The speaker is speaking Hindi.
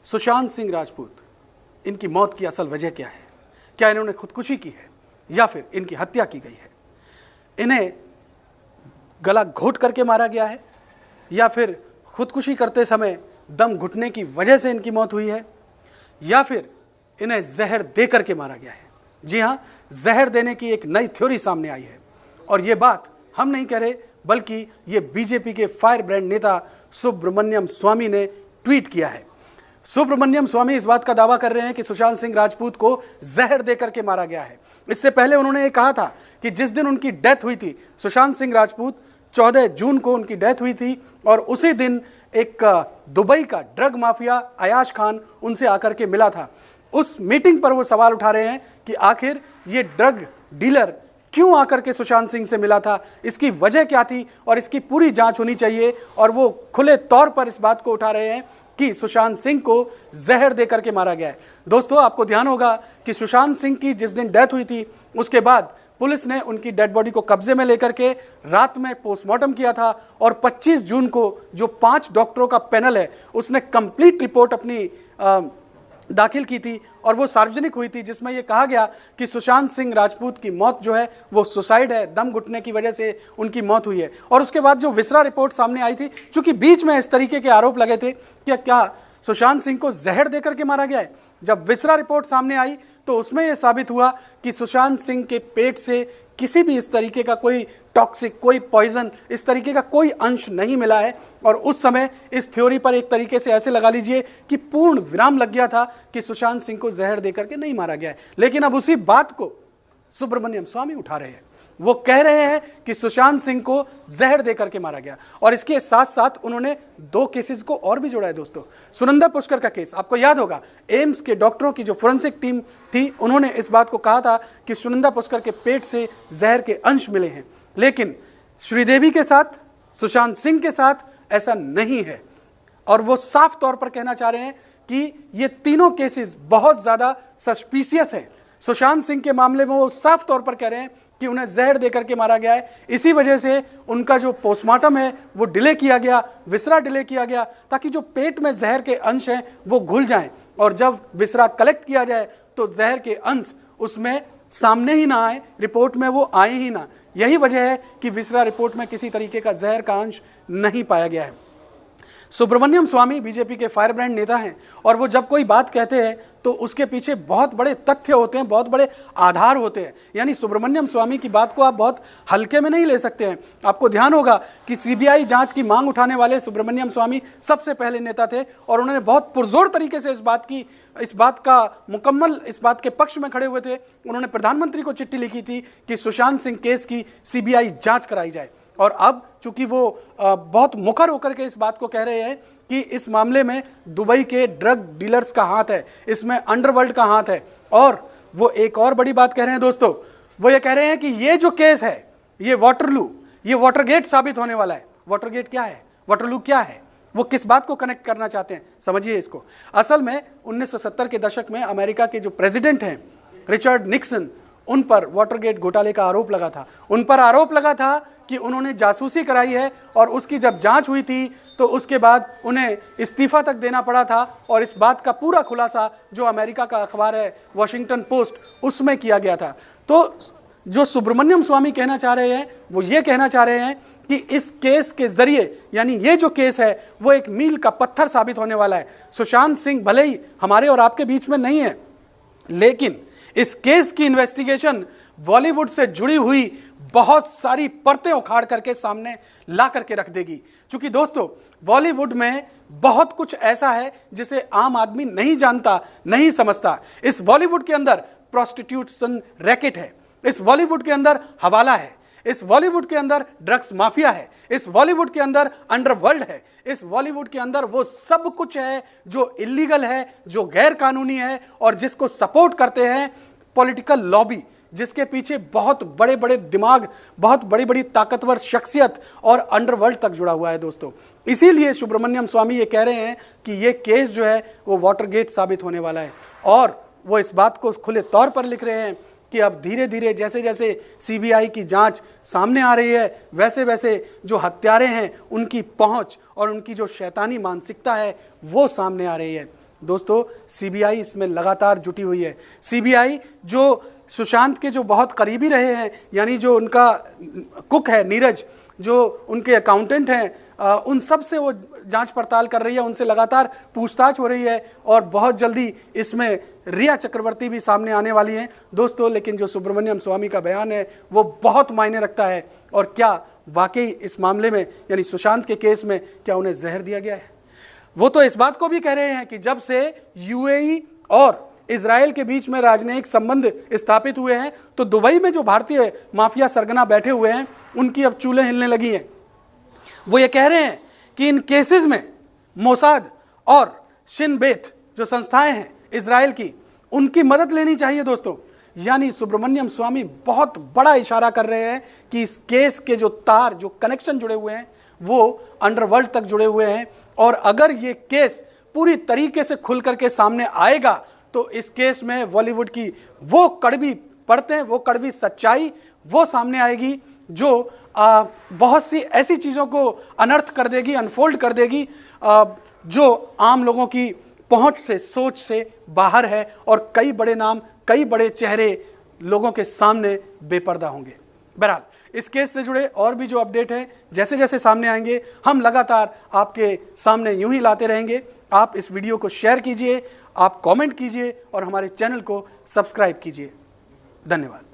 सुशांत सिंह राजपूत, इनकी मौत की असल वजह क्या है? क्या इन्होंने खुदकुशी की है या फिर इनकी हत्या की गई है? इन्हें गला घोट करके मारा गया है या फिर खुदकुशी करते समय दम घुटने की वजह से इनकी मौत हुई है या फिर इन्हें जहर दे करके मारा गया है? जी हां, जहर देने की एक नई थ्योरी सामने आई है और यह बात हम नहीं कह रहे, बल्कि ये बीजेपी के फायर ब्रांड नेता सुब्रमण्यम स्वामी ने ट्वीट किया है। सुब्रमण्यम स्वामी इस बात का दावा कर रहे हैं कि सुशांत सिंह राजपूत को जहर देकर के मारा गया है। इससे पहले उन्होंने ये कहा था कि जिस दिन उनकी डेथ हुई थी, सुशांत सिंह राजपूत 14 जून को उनकी डेथ हुई थी और उसी दिन एक दुबई का ड्रग माफिया अयाश खान उनसे आकर के मिला था। उस मीटिंग पर वो सवाल उठा रहे हैं कि आखिर ये ड्रग डीलर क्यों आकर के सुशांत सिंह से मिला था, इसकी वजह क्या थी और इसकी पूरी जांच होनी चाहिए। और वो खुले तौर पर इस बात को उठा रहे हैं कि सुशांत सिंह को जहर देकर के मारा गया है। दोस्तों, आपको ध्यान होगा कि सुशांत सिंह की जिस दिन डेथ हुई थी उसके बाद पुलिस ने उनकी डेड बॉडी को कब्जे में लेकर के रात में पोस्टमार्टम किया था और 25 जून को जो 5 डॉक्टरों का पैनल है उसने कंप्लीट रिपोर्ट अपनी दाखिल की थी और वो सार्वजनिक हुई थी, जिसमें ये कहा गया कि सुशांत सिंह राजपूत की मौत जो है वो सुसाइड है, दम घुटने की वजह से उनकी मौत हुई है। और उसके बाद जो विसरा रिपोर्ट सामने आई थी, चूंकि बीच में इस तरीके के आरोप लगे थे कि क्या सुशांत सिंह को जहर देकर के मारा गया है, जब विसरा रिपोर्ट सामने आई तो उसमें यह साबित हुआ कि सुशांत सिंह के पेट से किसी भी इस तरीके का कोई टॉक्सिक, कोई पॉइजन, इस तरीके का कोई अंश नहीं मिला है। और उस समय इस थ्योरी पर एक तरीके से ऐसे लगा लीजिए कि पूर्ण विराम लग गया था कि सुशांत सिंह को जहर देकर के नहीं मारा गया है। लेकिन अब उसी बात को सुब्रमण्यम स्वामी उठा रहे हैं। वो कह रहे हैं कि सुशांत सिंह को जहर देकर के मारा गया और इसके साथ साथ उन्होंने 2 केसेस को और भी जोड़ा है। दोस्तों, सुनंदा पुष्कर का केस आपको याद होगा, एम्स के डॉक्टरों की जो फोरेंसिक टीम थी उन्होंने इस बात को कहा था कि सुनंदा पुष्कर के पेट से जहर के अंश मिले हैं। लेकिन श्रीदेवी के साथ, सुशांत सिंह के साथ ऐसा नहीं है और वो साफ तौर पर कहना चाह रहे हैं कि ये तीनों केसेस बहुत ज्यादा सस्पिशियस है। सुशांत सिंह के मामले में वो साफ तौर पर कह रहे हैं कि उन्हें जहर देकर के मारा गया है। इसी वजह से उनका जो पोस्टमार्टम है वो डिले किया गया, विसरा डिले किया गया, ताकि जो पेट में जहर के अंश हैं वो घुल जाएं और जब विसरा कलेक्ट किया जाए तो जहर के अंश उसमें सामने ही ना आए, रिपोर्ट में वो आए ही ना। यही वजह है कि विसरा रिपोर्ट में किसी तरीके का जहर का अंश नहीं पाया गया है। सुब्रमण्यम स्वामी बीजेपी के फायर ब्रांड नेता हैं और वो जब कोई बात कहते हैं तो उसके पीछे बहुत बड़े तथ्य होते हैं, बहुत बड़े आधार होते हैं। यानी सुब्रमण्यम स्वामी की बात को आप बहुत हल्के में नहीं ले सकते हैं। आपको ध्यान होगा कि सीबीआई जांच की मांग उठाने वाले सुब्रमण्यम स्वामी सबसे पहले नेता थे और उन्होंने बहुत पुरजोर तरीके से इस बात के पक्ष में खड़े हुए थे। उन्होंने प्रधानमंत्री को चिट्ठी लिखी थी कि सुशांत सिंह केस की सीबीआई जांच कराई जाए। और अब चूंकि वो बहुत मुखर होकर के इस बात को कह रहे हैं कि इस मामले में दुबई के ड्रग डीलर्स का हाथ है, इसमें अंडरवर्ल्ड का हाथ है। और वो एक और बड़ी बात कह रहे हैं दोस्तों, वो ये कह रहे हैं कि ये जो केस है, ये वाटरगेट साबित होने वाला है। वाटरगेट क्या है, वाटरलू क्या है, वो किस बात को कनेक्ट करना चाहते हैं, समझिए इसको। असल में 1970 के दशक में अमेरिका के जो प्रेसिडेंट हैं रिचर्ड निक्सन, उन पर वाटरगेट घोटाले का आरोप लगा था। उन पर आरोप लगा था कि उन्होंने जासूसी कराई है और उसकी जब जांच हुई थी तो उसके बाद उन्हें इस्तीफा तक देना पड़ा था। और इस बात का पूरा खुलासा जो अमेरिका का अखबार है वॉशिंगटन पोस्ट, उसमें किया गया था। तो जो सुब्रमण्यम स्वामी कहना चाह रहे हैं वो ये कहना चाह रहे हैं कि इस केस के जरिए, यानी ये जो केस है वो एक मील का पत्थर साबित होने वाला है। सुशांत सिंह भले ही हमारे और आपके बीच में नहीं है, लेकिन इस केस की इन्वेस्टिगेशन बॉलीवुड से जुड़ी हुई बहुत सारी परतें उखाड़ करके सामने ला करके रख देगी। क्योंकि दोस्तों, बॉलीवुड में बहुत कुछ ऐसा है जिसे आम आदमी नहीं जानता, नहीं समझता। इस बॉलीवुड के अंदर प्रोस्टिट्यूशन रैकेट है, इस बॉलीवुड के अंदर हवाला है, इस बॉलीवुड के अंदर ड्रग्स माफिया है, इस बॉलीवुड के अंदर अंडरवर्ल्ड है, इस बॉलीवुड के अंदर वो सब कुछ है जो इलीगल है, जो गैर कानूनी है और जिसको सपोर्ट करते हैं पॉलिटिकल लॉबी, जिसके पीछे बहुत बड़े बड़े दिमाग, बहुत बड़ी बड़ी ताकतवर शख्सियत और अंडरवर्ल्ड तक जुड़ा हुआ है दोस्तों। इसीलिए सुब्रमण्यम स्वामी ये कह रहे हैं कि ये केस जो है वो वाटरगेट साबित होने वाला है। और वो इस बात को खुले तौर पर लिख रहे हैं कि अब धीरे धीरे जैसे जैसे सीबीआई की जांच सामने आ रही है, वैसे वैसे जो हत्यारे हैं उनकी पहुंच और उनकी जो शैतानी मानसिकता है वो सामने आ रही है। दोस्तों सीबीआई इसमें लगातार जुटी हुई है। सीबीआई जो सुशांत के जो बहुत करीबी रहे हैं, यानी जो उनका कुक है नीरज, जो उनके अकाउंटेंट हैं, उन सब से वो जांच पड़ताल कर रही है, उनसे लगातार पूछताछ हो रही है और बहुत जल्दी इसमें रिया चक्रवर्ती भी सामने आने वाली हैं दोस्तों। लेकिन जो सुब्रमण्यम स्वामी का बयान है वो बहुत मायने रखता है। और क्या वाकई इस मामले में यानी सुशांत के केस में क्या उन्हें जहर दिया गया है? वो तो इस बात को भी कह रहे हैं कि जब से यूएई और इजराइल के बीच में राजनयिक संबंध स्थापित हुए हैं तो दुबई में जो भारतीय माफिया सरगना बैठे हुए हैं उनकी अब चूल्हे हिलने लगी हैं। वो ये कह रहे हैं कि इन केसेस में मोसाद और शिन बेत जो संस्थाएं हैं इजराइल की, उनकी मदद लेनी चाहिए दोस्तों। यानी सुब्रमण्यम स्वामी बहुत बड़ा इशारा कर रहे हैं कि इस केस के जो तार, जो कनेक्शन जुड़े हुए हैं वो अंडरवर्ल्ड तक जुड़े हुए हैं। और अगर ये केस पूरी तरीके से खुल करके सामने आएगा तो इस केस में बॉलीवुड की वो कड़वी परतें, वो कड़वी सच्चाई वो सामने आएगी जो बहुत सी ऐसी चीज़ों को अनर्थ कर देगी, अनफोल्ड कर देगी, जो आम लोगों की पहुंच से, सोच से बाहर है। और कई बड़े नाम, कई बड़े चेहरे लोगों के सामने बेपर्दा होंगे। बहरहाल इस केस से जुड़े और भी जो अपडेट हैं जैसे जैसे सामने आएंगे हम लगातार आपके सामने यूं ही लाते रहेंगे। आप इस वीडियो को शेयर कीजिए, आप कमेंट कीजिए और हमारे चैनल को सब्सक्राइब कीजिए। धन्यवाद।